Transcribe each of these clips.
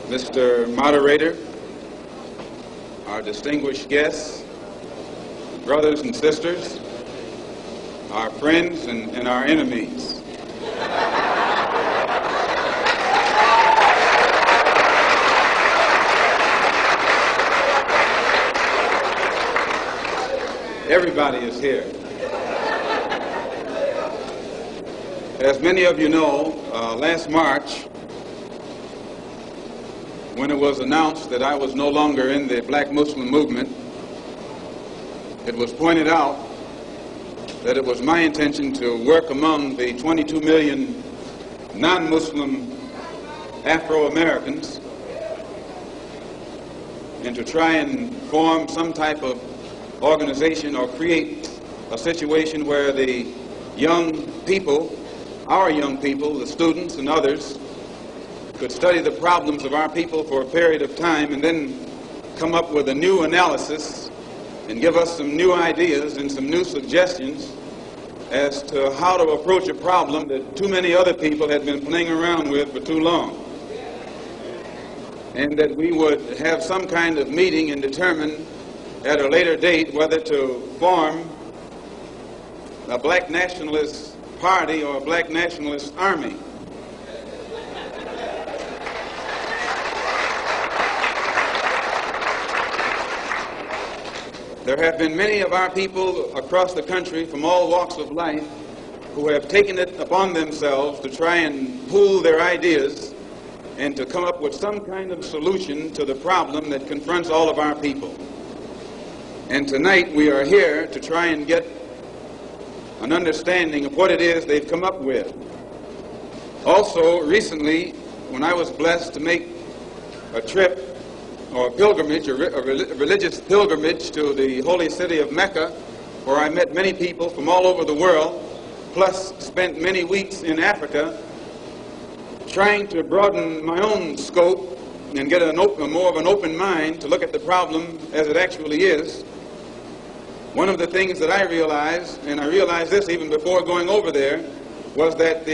Mr. Moderator, our distinguished guests, brothers and sisters, our friends and our enemies. Everybody is here. As many of you know, last March, when it was announced that I was no longer in the Black Muslim movement, it was pointed out that it was my intention to work among the 22 million non-Muslim Afro-Americans and to try and form some type of organization or create a situation where the young people, our young people, the students and others, could study the problems of our people for a period of time and then come up with a new analysis and give us some new ideas and some new suggestions as to how to approach a problem that too many other people had been playing around with for too long. And that we would have some kind of meeting and determine at a later date whether to form a black nationalist party or a black nationalist army. There have been many of our people across the country from all walks of life who have taken it upon themselves to try and pool their ideas and to come up with some kind of solution to the problem that confronts all of our people. And tonight we are here to try and get an understanding of what it is they've come up with. Also, recently, when I was blessed to make a trip or a pilgrimage, a religious pilgrimage to the holy city of Mecca, where I met many people from all over the world, plus spent many weeks in Africa, trying to broaden my own scope and get more of an open mind to look at the problem as it actually is. One of the things that I realized, and I realized this even before going over there, was that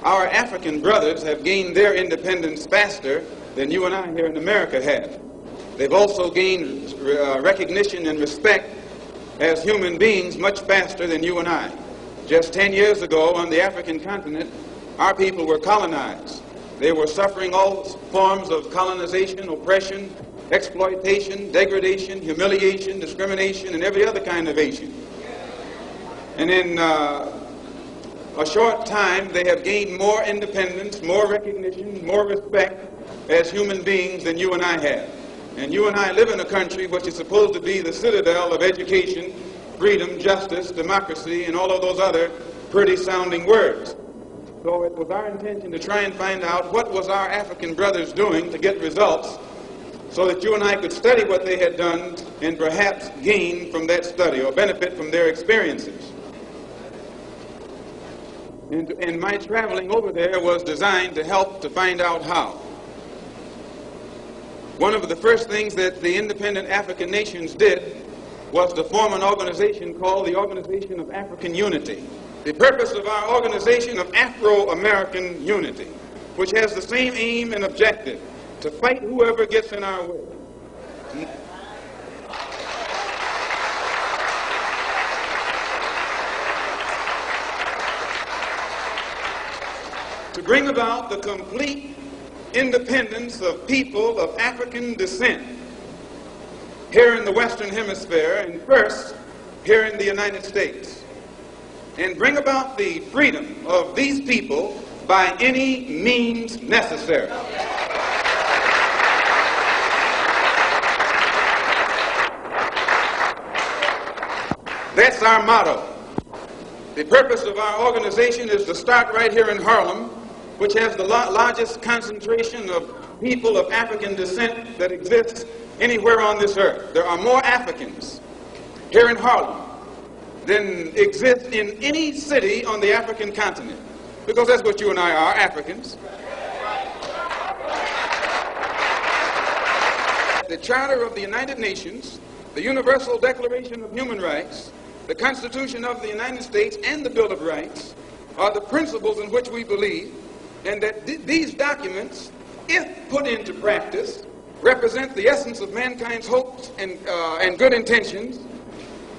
our African brothers have gained their independence faster than you and I here in America have. They've also gained recognition and respect as human beings much faster than you and I. Just 10 years ago on the African continent, our people were colonized. They were suffering all forms of colonization, oppression, exploitation, degradation, humiliation, discrimination, and every other kind of Asian. And in a short time, they have gained more independence, more recognition, more respect as human beings than you and I have. And you and I live in a country which is supposed to be the citadel of education, freedom, justice, democracy, and all of those other pretty sounding words. So it was our intention to try and find out what was our African brothers doing to get results so that you and I could study what they had done and perhaps gain from that study or benefit from their experiences. And my traveling over there was designed to help to find out how. One of the first things that the independent African nations did was to form an organization called the Organization of African Unity. The purpose of our Organization of Afro-American Unity, which has the same aim and objective, to fight whoever gets in our way. To bring about the complete independence of people of African descent here in the Western Hemisphere and first here in the United States, and bring about the freedom of these people by any means necessary. That's our motto. The purpose of our organization is to start right here in Harlem, which has the largest concentration of people of African descent that exists anywhere on this earth. There are more Africans here in Harlem than exist in any city on the African continent, because that's what you and I are, Africans. The Charter of the United Nations, the Universal Declaration of Human Rights, the Constitution of the United States, and the Bill of Rights are the principles in which we believe, and that these documents if put into practice, represent the essence of mankind's hopes and good intentions,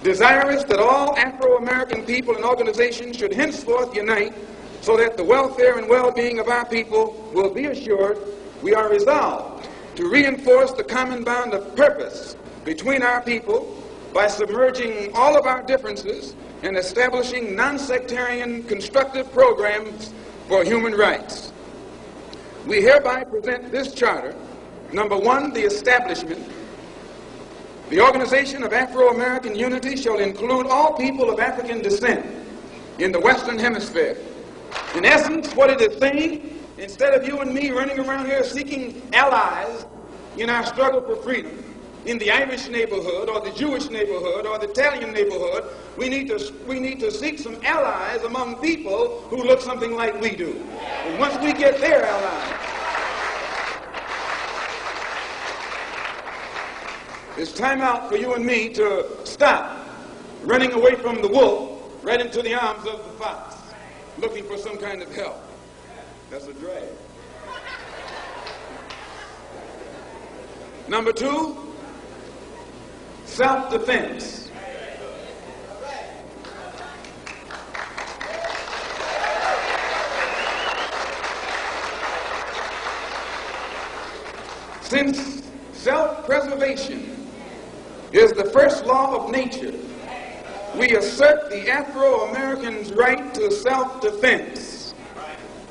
desirous that all Afro-American people and organizations should henceforth unite so that the welfare and well-being of our people will be assured, we are resolved to reinforce the common bond of purpose between our people by submerging all of our differences and establishing non-sectarian constructive programs for human rights. We hereby present this charter. Number one, the establishment. The Organization of Afro-American Unity shall include all people of African descent in the Western Hemisphere. In essence, what it is saying, instead of you and me running around here seeking allies in our struggle for freedom, in the Irish neighborhood or the Jewish neighborhood or the Italian neighborhood, we need to seek some allies among people who look something like we do. And once we get their allies, it's time out for you and me to stop running away from the wolf right into the arms of the fox, looking for some kind of help. That's a drag. Number two, self-defense. Since self-preservation is the first law of nature, we assert the Afro-Americans' right to self-defense.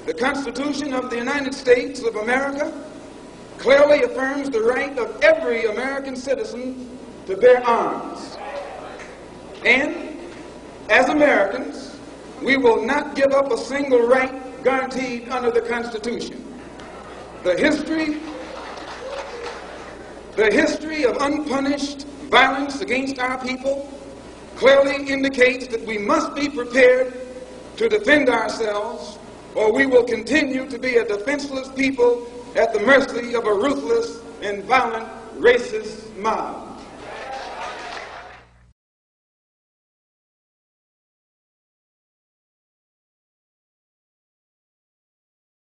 The Constitution of the United States of America clearly affirms the right of every American citizen to bear arms. And as Americans, we will not give up a single right guaranteed under the Constitution. The history of unpunished violence against our people clearly indicates that we must be prepared to defend ourselves, or we will continue to be a defenseless people at the mercy of a ruthless and violent racist mob.